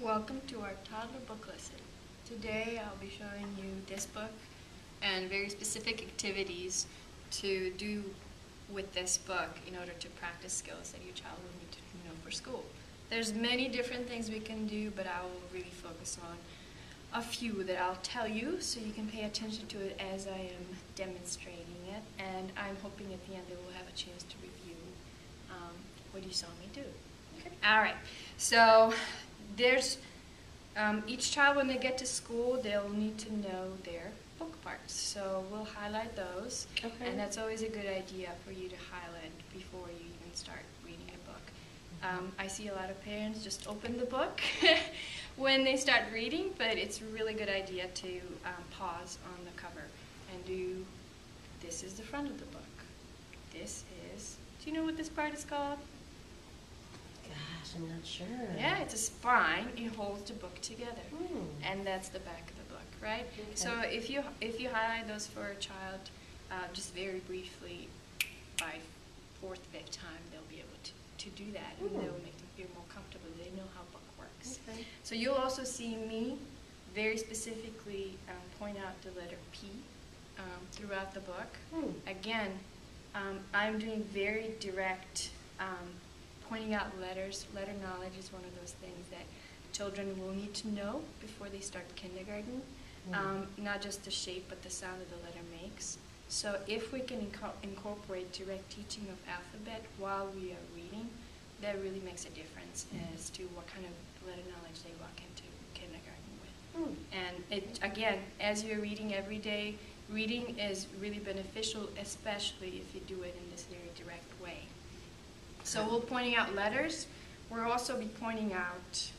Welcome to our toddler book lesson. Today I'll be showing you this book and very specific activities to do with this book in order to practice skills that your child will need to know for school. There's many different things we can do, but I will really focus on a few that I'll tell you so you can pay attention to it as I am demonstrating it, and I'm hoping at the end that we'll have a chance to review what you saw me do. Okay. All right, so there's each child, when they get to school, they'll need to know their book parts. So we'll highlight those, and that's always a good idea for you to highlight before you even start reading a book. I see a lot of parents just open the book when they start reading, but it's a really good idea to pause on the cover and do, this is the front of the book. This is, do you know what this part is called? Gosh, I'm not sure. Yeah, it's a spine. It holds the book together, and that's the back of the book, right? Okay. So if you highlight those for a child, just very briefly, by fourth, fifth time, they'll be able to do that, and they'll make them feel more comfortable. They know how book works. Okay. So you'll also see me very specifically point out the letter P throughout the book. Again, I'm doing very direct. Pointing out letters. Letter knowledge is one of those things that children will need to know before they start kindergarten. Not just the shape, but the sound that the letter makes. So if we can incorporate direct teaching of alphabet while we are reading, that really makes a difference as to what kind of letter knowledge they walk into kindergarten with. And again, as you're reading every day, reading is really beneficial, especially if you do it in this very direct way. So we'll be pointing out letters. We'll also be pointing out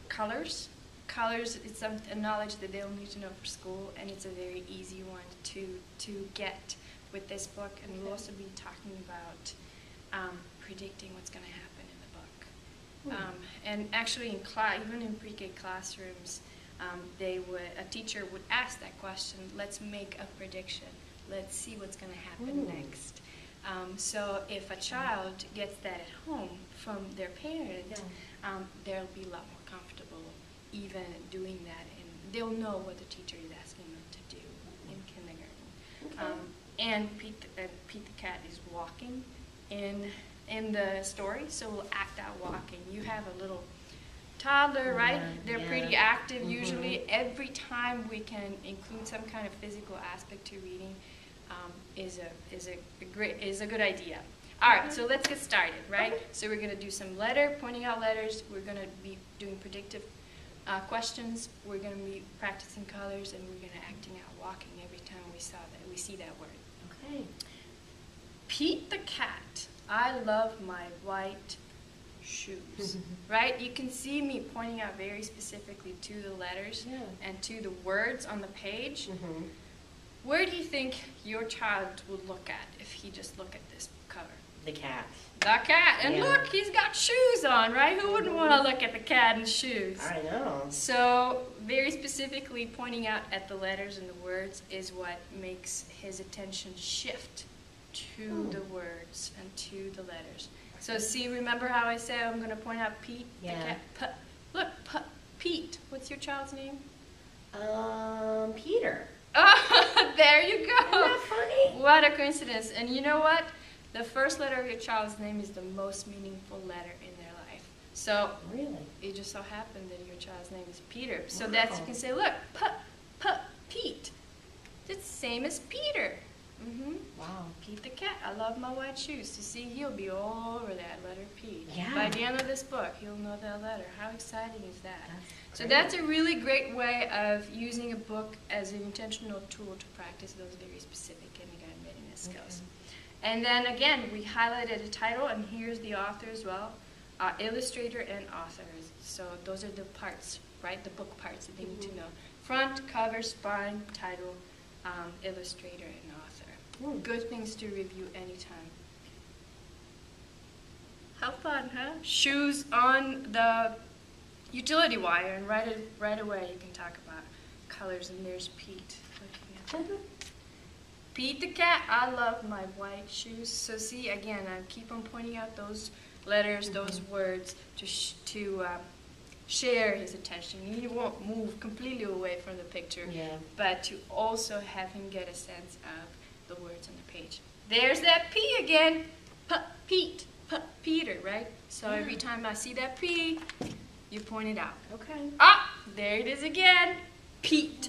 colors. Colors is a knowledge that they'll need to know for school, and it's a very easy one to get with this book. And we'll also be talking about predicting what's going to happen in the book. And actually, even in pre-K classrooms, a teacher would ask that question. Let's make a prediction. Let's see what's going to happen next. So if a child gets that at home from their parent, they'll be a lot more comfortable even doing that, and they'll know what the teacher is asking them to do in kindergarten. And Pete the cat is walking in the story, so we'll act out walking. You have a little toddler, right? They're pretty active usually. Every time we can include some kind of physical aspect to reading, is a good idea. All right, so let's get started, right? So we're going to do some pointing out letters. We're going to be doing predictive questions. We're going to be practicing colors, and we're going to acting out walking every time we see that word. Okay. Pete the cat. I love my white shoes. Right? You can see me pointing out very specifically to the letters and to the words on the page. Where do you think your child would look at if he just looked at this cover? The cat. The cat. And look, he's got shoes on, right? Who wouldn't want to look at the cat in shoes? I know. So very specifically pointing out at the letters and the words is what makes his attention shift to the words and to the letters. So see, remember how I said I'm going to point out Pete the cat? Look, Pete. What's your child's name? Peter. Oh, there you go. Isn't that funny? What a coincidence. And you know what? The first letter of your child's name is the most meaningful letter in their life. So really, it just so happened that your child's name is Peter. So that's, you can say, look, Pete. It's the same as Peter. Wow. Pete the cat. I love my white shoes. You see, he'll be all over that letter P. Yeah. By the end of this book, he'll know that letter. How exciting is that? That's So that's a really great way of using a book as an intentional tool to practice those very specific kindergarten readiness skills. And then again, we highlighted a title, and here's the author as well, illustrator and author. So those are the parts, right? The book parts that they need to know. Front, cover, spine, title, illustrator, and author. Good things to review anytime. How fun, huh? Shoes on the utility wire, and right away you can talk about colors, and there's Pete looking at Pete the cat. I love my white shoes. So see, again, I keep on pointing out those letters, those words to share his attention. You won't move completely away from the picture, Yeah. but to also have him get a sense of the words on the page. There's that P again. Pete. Peter, right? So every time I see that P, you point it out. Okay. Ah, there it is again. Pete.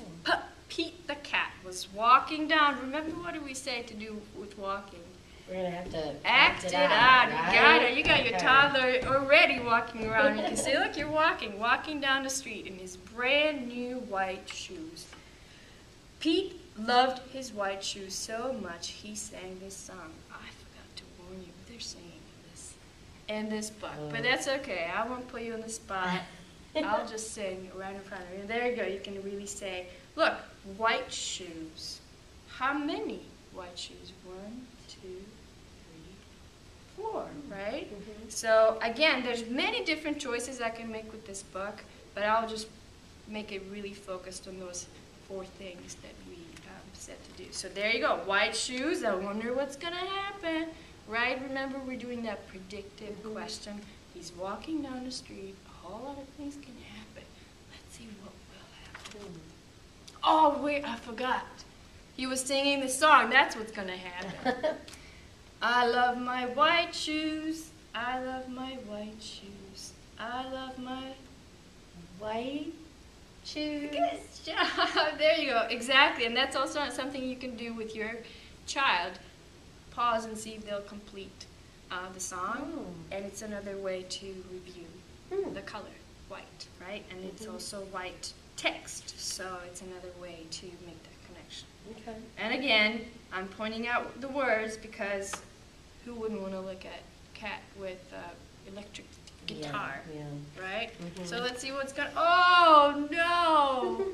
Pete the cat was walking down. Remember what did we say to do with walking? We're gonna have to Act it out. right? You got it. You got your Okay. toddler already walking around. You can say, look, you're walking down the street in his brand new white shoes. Pete loved his white shoes so much he sang this song. I forgot to warn you, they're singing this in this book, but that's okay. I won't put you on the spot. I'll just sing right in front of you. There you go. You can really say, look, white shoes. How many white shoes? 1, 2, 3, 4, right? Mhm. So again, there's many different choices I can make with this book, but I'll just make it really focused on those 4 things that we said to do. So there you go, white shoes. I wonder what's gonna happen, right? Remember, we're doing that predictive question. He's walking down the street. A whole lot of things can happen. Let's see what will happen. Oh wait, I forgot. He was singing the song. That's what's gonna happen. I love my white shoes. I love my white shoes. I love my White shoes. Good job. There you go. Exactly. And that's also something you can do with your child. Pause and see if they'll complete the song. Oh. And it's another way to review Hmm. the color, white, right? And it's also white text. So it's another way to make that connection. Okay. And again, I'm pointing out the words because who wouldn't want to look at cat with electric guitar, Yeah. right? Mhm. So let's see what's going. Oh no!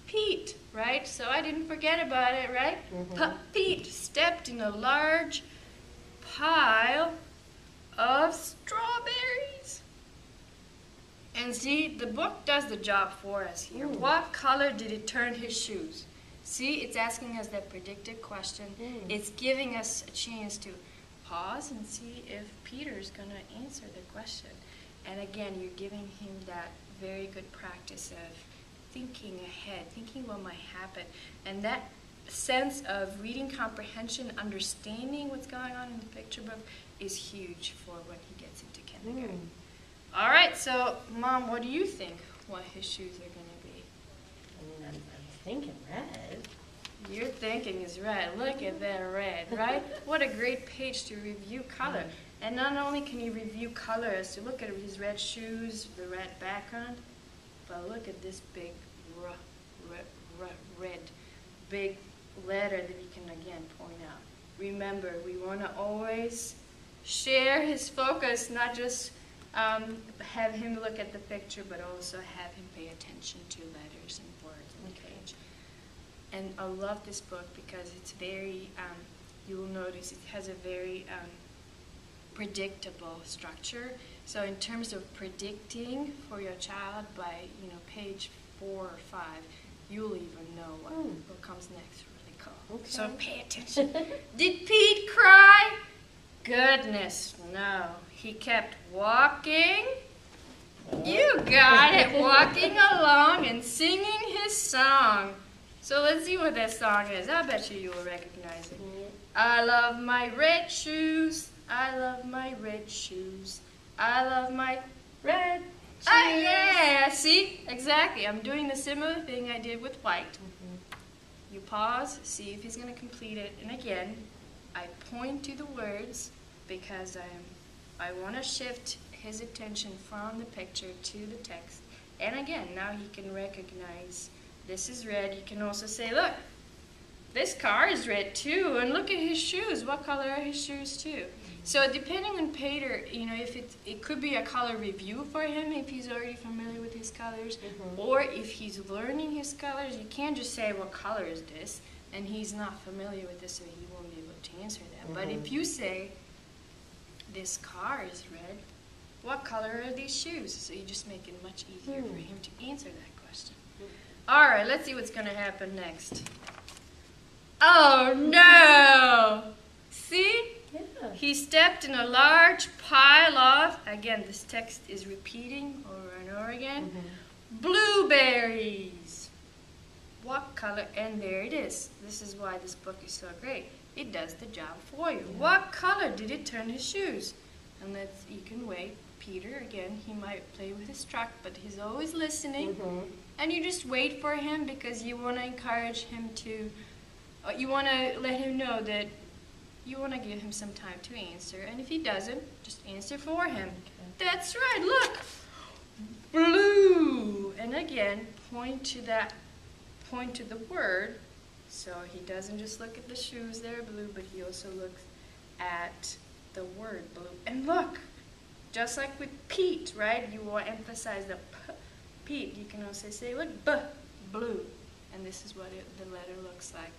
Pete, right? So I didn't forget about it, right? Mhm. Pete stepped in a large pile of strawberries. And see, the book does the job for us here. Mm. What color did it turn his shoes? See, it's asking us that predictive question. Mm. It's giving us a chance to pause and see if Peter's going to answer the question. And again, you're giving him that very good practice of thinking ahead, thinking what might happen. And that sense of reading comprehension, understanding what's going on in the picture book is huge for when he gets into kindergarten. All right, so Mom, what do you think what his shoes are going to be? I mean, I'm thinking red. Your thinking is red. Look at that red, right? What a great page to review color. And not only can you review color, so look at his red shoes, the red background, but look at this big red, big letter that you can again point out. Remember, we want to always share his focus, not just have him look at the picture, but also have him pay attention to letters and words on the page. And I love this book because it's very, you will notice it has a very predictable structure. So in terms of predicting for your child by, page 4 or 5, you'll even know what comes next really cool. Okay. So pay attention. Did Pete cry? Goodness, no. He kept walking. You got it, walking along and singing his song. So let's see what that song is. I bet you will recognize it. I love my red shoes. I love my red shoes. I love my Red shoes. yeah, see? Exactly. I'm doing the similar thing I did with white. You pause, see if he's going to complete it. And again, I point to the words because I want to shift his attention from the picture to the text. And again, now he can recognize this is red. You can also say, look, this car is red too. And look at his shoes. What color are his shoes too? So depending on Peter, if it could be a color review for him if he's already familiar with his colors, or if he's learning his colors, you can't just say, what color is this? And he's not familiar with this, so he won't be able to answer that. But if you say, this car is red, what color are these shoes? So you just make it much easier for him to answer that question. All right, let's see what's going to happen next. Oh, no! See? Yeah. He stepped in a large pile of, again, this text is repeating over and over again, blueberries. What color? And there it is. This is why this book is so great. It does the job for you. Yeah. What color did it turn his shoes? And you can wait. Peter, again, he might play with his truck, but he's always listening. And you just wait for him because you want to encourage him to, you want to let him know that you want to give him some time to answer. And if he doesn't, just answer for him. Okay. That's right, look. Blue. And again, point to the word. So he doesn't just look at the shoes, they're blue, but he also looks at the word blue. And look, just like with Pete, right? You will emphasize the P, Pete. You can also say, look, B, blue. And this is what the letter looks like.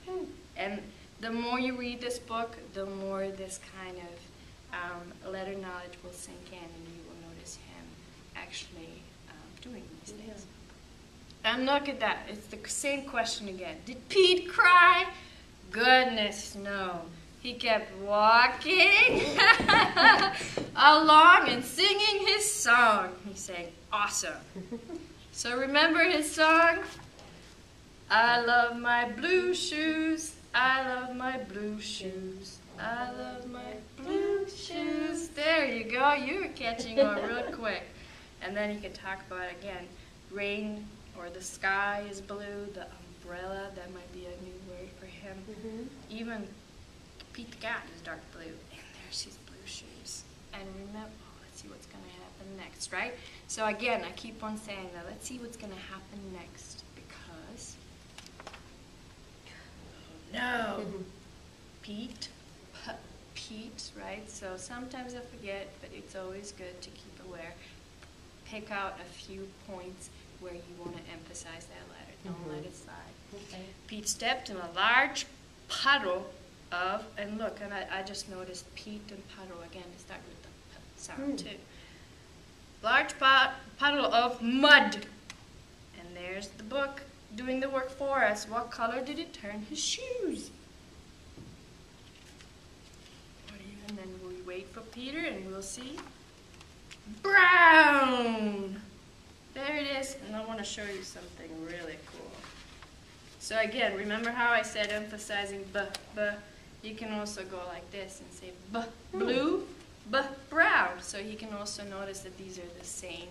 And the more you read this book, the more this kind of letter knowledge will sink in, and you will notice him actually doing these things. And look at that. It's the same question again. Did Pete cry? Goodness, no. He kept walking along and singing his song. He sang, awesome. So remember his song? I love my blue shoes. I love my blue shoes. I love my blue shoes. There you go. You were catching on real quick. And then you could talk about, again, rain or the sky is blue, the umbrella, that might be a new word for him. Even Pete the cat is dark blue, and there's his blue shoes. And remember, let's see what's going to happen next, right? So again, I keep on saying that. Let's see what's going to happen next, because, no, Pete, right? So sometimes I forget, but it's always good to keep aware. Pick out a few points where you want to emphasize that letter. Don't let it slide. Okay. Pete stepped in a large puddle of, and look, and I just noticed Pete and puddle again, they start with the P sound too. Large puddle of mud. And there's the book doing the work for us. What color did it turn his shoes? And then we wait for Peter and we'll see. Brown. There it is. And I want to show you something really cool. So again, remember how I said emphasizing B, B. You can also go like this and say B, blue, B, brown. So you can also notice that these are the same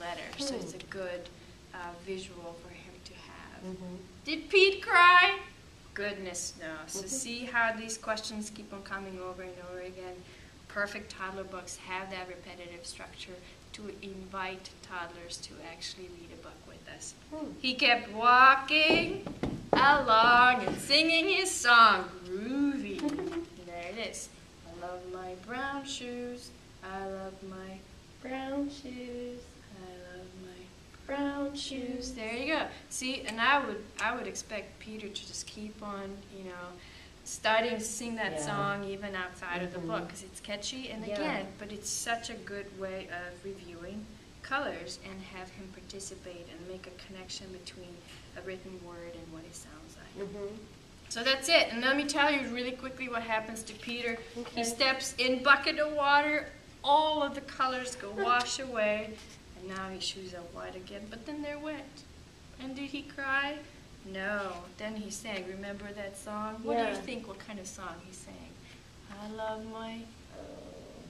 letters. So it's a good visual for him to have. Did Pete cry? Goodness no. So see how these questions keep on coming over and over again. Perfect toddler books have that repetitive structure to invite toddlers to actually read a book with us. He kept walking along and singing his song, groovy. There it is. I love my brown shoes. I love my brown shoes. I love my brown shoes. There you go. See, and I would expect Peter to just keep on, starting to sing that song even outside of the book, because it's catchy, and again, but it's such a good way of reviewing colors and have him participate and make a connection between a written word and what it sounds like. So that's it. And let me tell you really quickly what happens to Peter. He steps in bucket of water, all of the colors go wash away, and now his shoes are white again, but then they're wet. And did he cry? No. Then he sang. Remember that song? What do you think? What kind of song he sang? I love my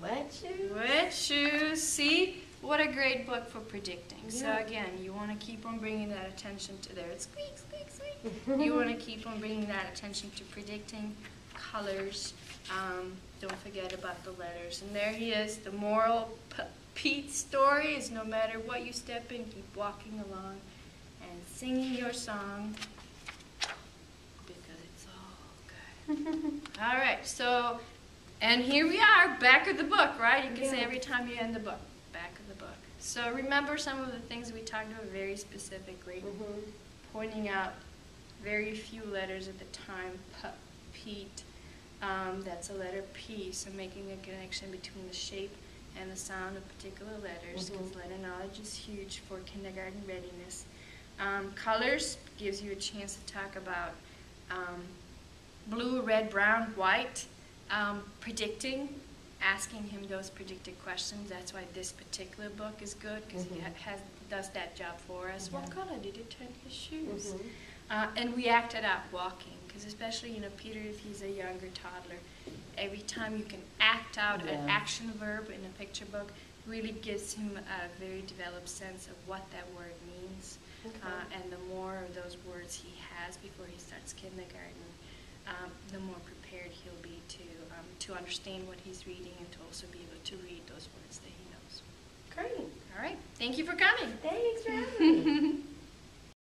wet shoes. Wet shoes. See? What a great book for predicting. So again, you want to keep on bringing that attention to there. It's squeak, squeak, squeak. You want to keep on bringing that attention to predicting colors. Don't forget about the letters. And there he is. The moral Pete's story is no matter what you step in, keep walking along and singing your song, because it's all good. All right, so, and here we are, back of the book, right? You can say every time you end the book, back of the book. So remember some of the things we talked about very specifically, pointing out very few letters at the time, Pete, that's a letter P, so making a connection between the shape and the sound of particular letters, because letter knowledge is huge for kindergarten readiness. Colors gives you a chance to talk about blue, red, brown, white. predicting, asking him those predicted questions. That's why this particular book is good, because he does that job for us. Yeah. What color did he turn his shoes? Mhm. And we acted out walking, because especially, Peter, if he's a younger toddler, every time you can act out an Yeah. action verb in a picture book, really gives him a very developed sense of what that word means. Okay. And the more of those words he has before he starts kindergarten, the more prepared he'll be to understand what he's reading and to also be able to read those words that he knows. Great. All right. Thank you for coming. Thanks for having me.